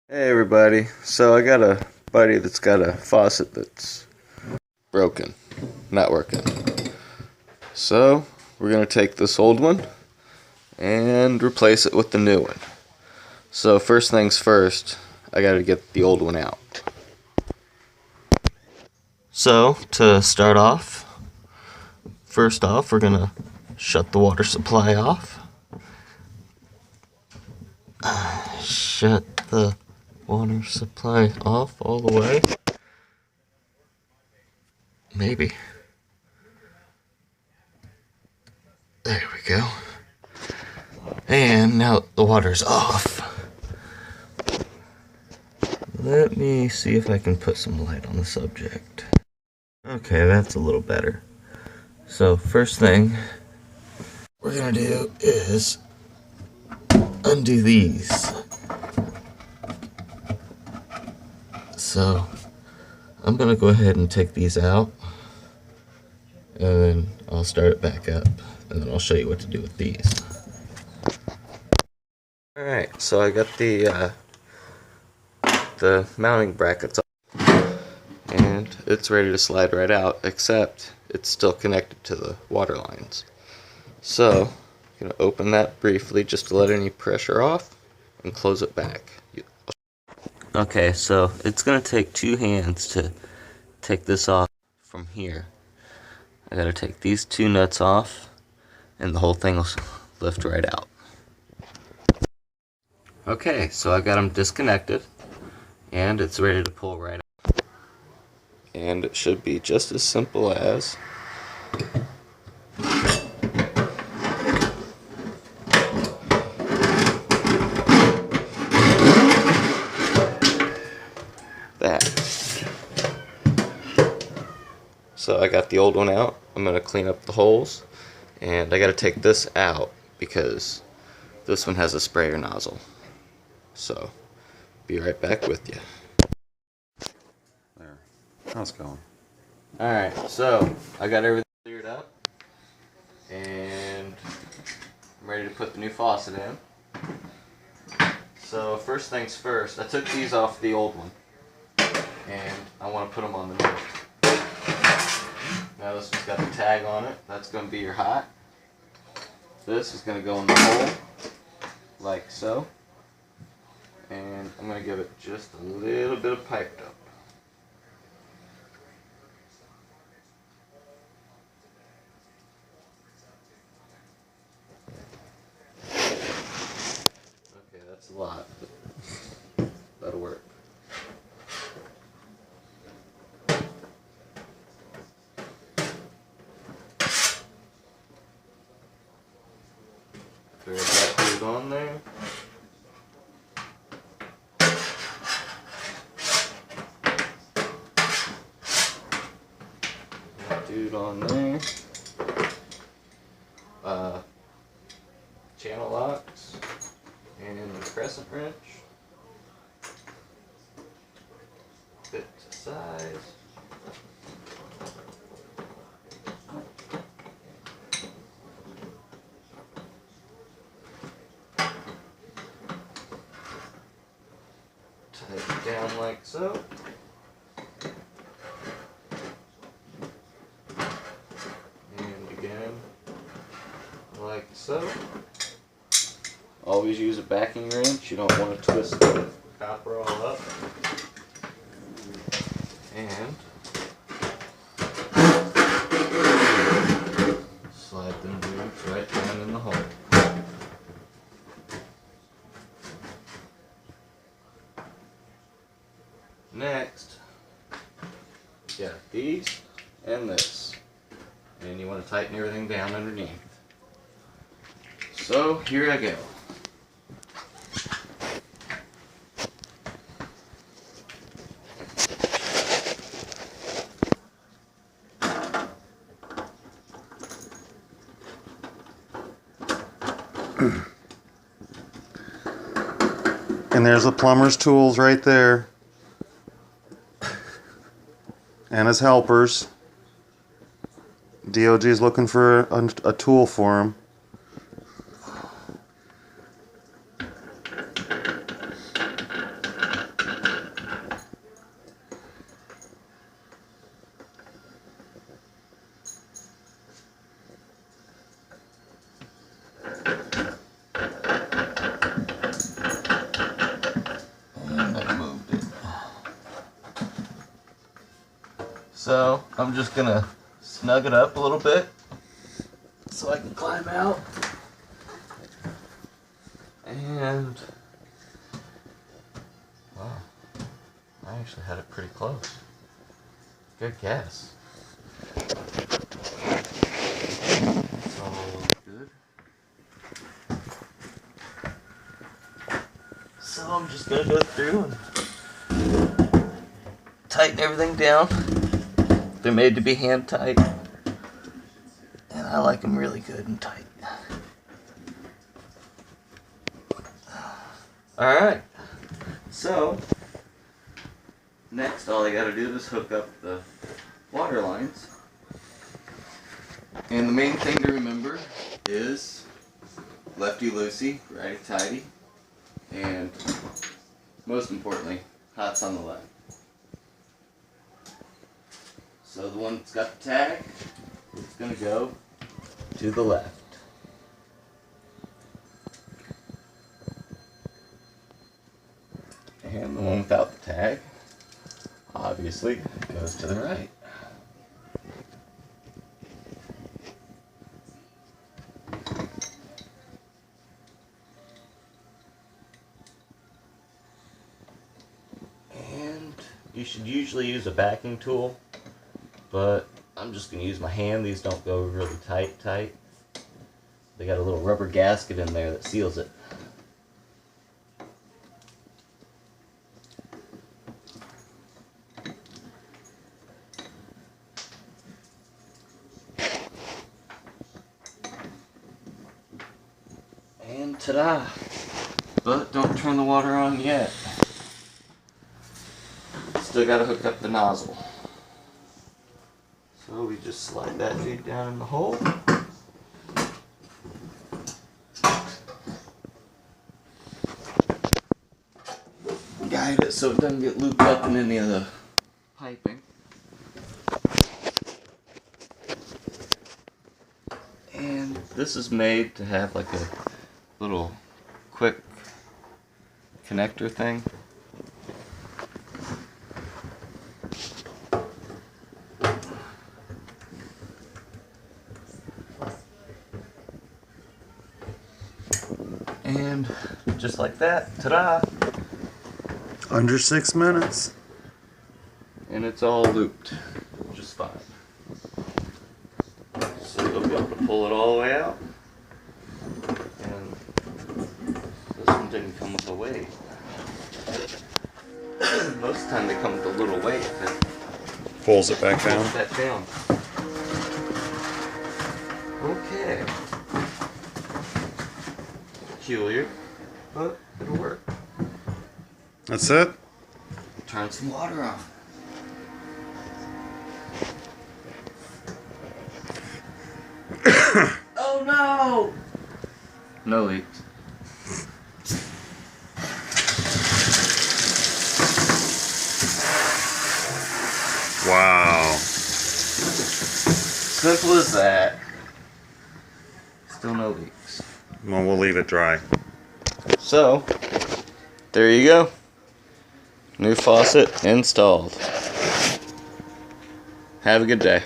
Hey everybody, so I got a buddy that's got a faucet that's broken, not working. So we're going to take this old one and replace it with the new one. So first things first, I got to get the old one out. So to start off, first off we're going to shut the water supply off. Shut the water supply off all the way. Maybe. There we go. And now the water's off. Let me see if I can put some light on the subject. Okay, that's a little better. So first thing we're gonna do is undo these. So I'm gonna go ahead and take these out, and then I'll start it back up, and then I'll show you what to do with these. Alright, so I got the mounting brackets on, and it's ready to slide right out, except it's still connected to the water lines. So I'm going to open that briefly just to let any pressure off and close it back. Okay, so it's going to take two hands to take this off from here. I got to take these two nuts off and the whole thing will lift right out. Okay, so I got them disconnected and it's ready to pull right out. And it should be just as simple as that. So I got the old one out. I'm going to clean up the holes, and I got to take this out because this one has a sprayer nozzle. So be right back with you. There. How's it going? Alright, so I got everything cleared up and I'm ready to put the new faucet in. So first things first, I took these off the old one and I want to put them on the new one. Now this one's got the tag on it. That's going to be your hot. This is going to go in the hole like so. And I'm going to give it just a little bit of pipe dope. Okay, that's a lot, but that'll work. Throw that dude on there. That dude on there. Channel locks and the crescent wrench. Fit to size. Tighten it down like so. And again, like so. Always use a backing wrench. You don't want to twist the copper all up. And slide them dudes right down in the hole. Next, you got these and this. And you want to tighten everything down underneath. So here I go. And there's the plumber's tools right there. And his helpers. DOG's looking for a tool for him. So I'm just gonna snug it up a little bit so I can climb out. And wow, I actually had it pretty close. Good guess. It's all good. So I'm just gonna go through and tighten everything down. They're made to be hand tight, and I like them really good and tight. Alright, so next all I gotta do is hook up the water lines. And the main thing to remember is lefty-loosey, righty-tighty, and most importantly, hot's on the left. So the one that's got the tag is going to go to the left. And the one without the tag, obviously, goes to the right. And you should usually use a backing tool, but I'm just going to use my hand. These don't go really tight. They got a little rubber gasket in there that seals it. And ta-da! But don't turn the water on yet. Still got to hook up the nozzle. So we just slide that jig down in the hole. Guide it so it doesn't get looped up in any of the piping. And this is made to have like a little quick connector thing. And just like that, ta-da! Under 6 minutes. And it's all looped just fine. So you'll be able to pull it all the way out. And this one didn't come with a weight. Most of the time they come with a little weight that Pulls it back pulls down. that down. Okay. Peculiar, but it'll work. That's it? Turn some water on. Oh no! No leaks. Wow. Simple as that. Still no leaks. Well, we'll leave it dry. So, there you go. New faucet installed. Have a good day.